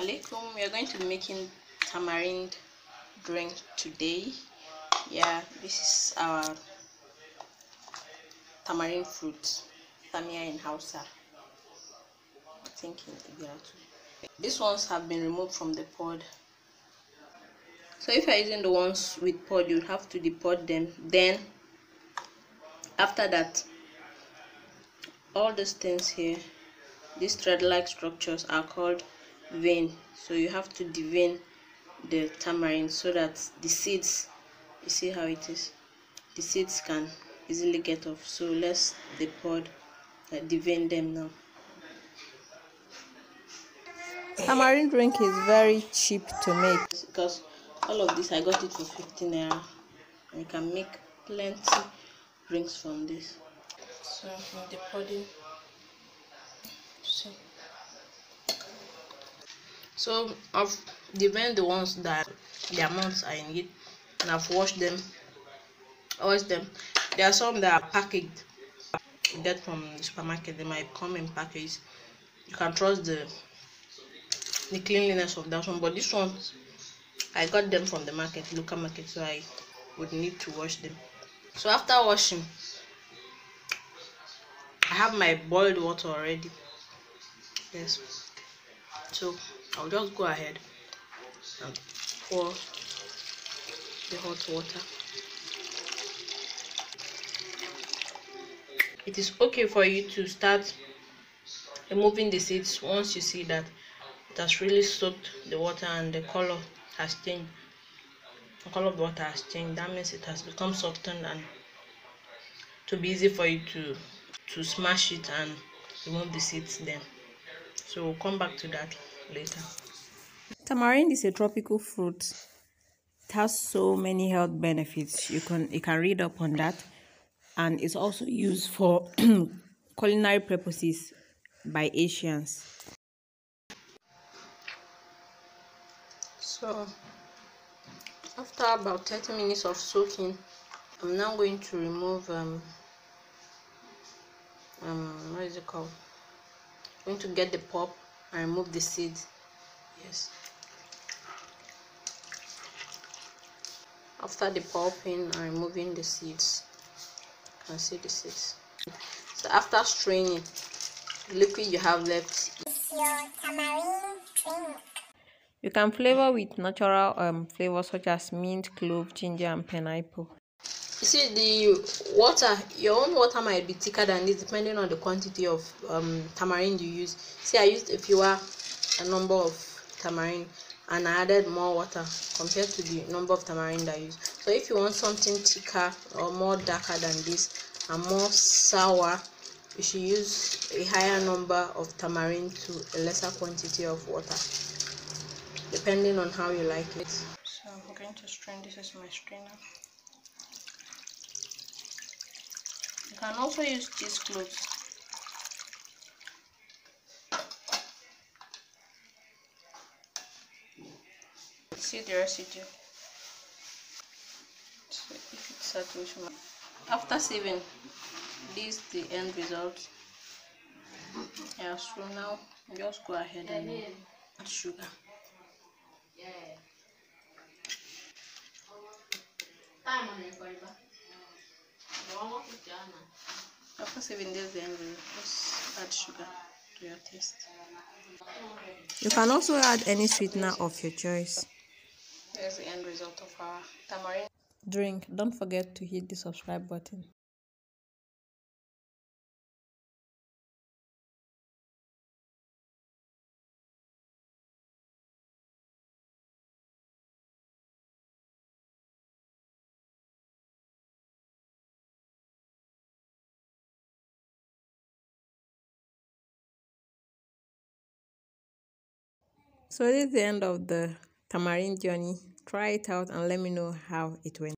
Alaikum. We are going to be making tamarind drink today. Yeah, this is our tamarind fruit, tamia in Hausa, I think in Ibiratu. These ones have been removed from the pod, so if you're using the ones with pod, you have to depod them. Then after that, all these things here, these thread-like structures, are called vein. So you have to devein the tamarind so that the seeds, you see how it is, the seeds can easily get off. So let's devein them now. Tamarind drink is very cheap to make because all of this I got it for 15 naira, and you can make plenty drinks from this. So I'm depodding. So I've deveined the ones that the amounts I need, and I've washed them. There are some that are packaged. You get from the supermarket, they might come in package. You can trust the cleanliness of that one, but this one I got them from the market, local market, so I would need to wash them. So after washing, I have my boiled water already. Yes, so I'll just go ahead and pour the hot water. It is okay for you to start removing the seeds once you see that it has really soaked the water and the color has changed. The color of the water has changed. That means it has become softened, and to be easy for you to smash it and remove the seeds then. So we'll come back to that later. Tamarind is a tropical fruit. It has so many health benefits. You can read up on that, and it's also used for culinary purposes by Asians. So after about 30 minutes of soaking, I'm now going to remove what is it called? I'm going to get the pulp and remove the seeds. Yes. After the pulping and removing the seeds, you can see the seeds. So after straining, the liquid you have left is your tamarind drink. You can flavor with natural flavors such as mint, clove, ginger, and pineapple. You see, the water, your own water might be thicker than this depending on the quantity of tamarind you use. See, I used a number of tamarind, and I added more water compared to the number of tamarind I used. So if you want something thicker or more darker than this and more sour, you should use a higher number of tamarind to a lesser quantity of water, depending on how you like it. So I'm going to strain. This is my strainer. You can also use cheesecloths. See the residue. So if it's saturation. After sieving, this is the end result. Yeah, so now just go ahead and add sugar. After sieving, this is the end result. Just add sugar to your taste. You can also add any sweetener of your choice. Here's the end result of our tamarind drink. Don't forget to hit the subscribe button. So this is the end of the tamarind journey. Try it out and let me know how it went.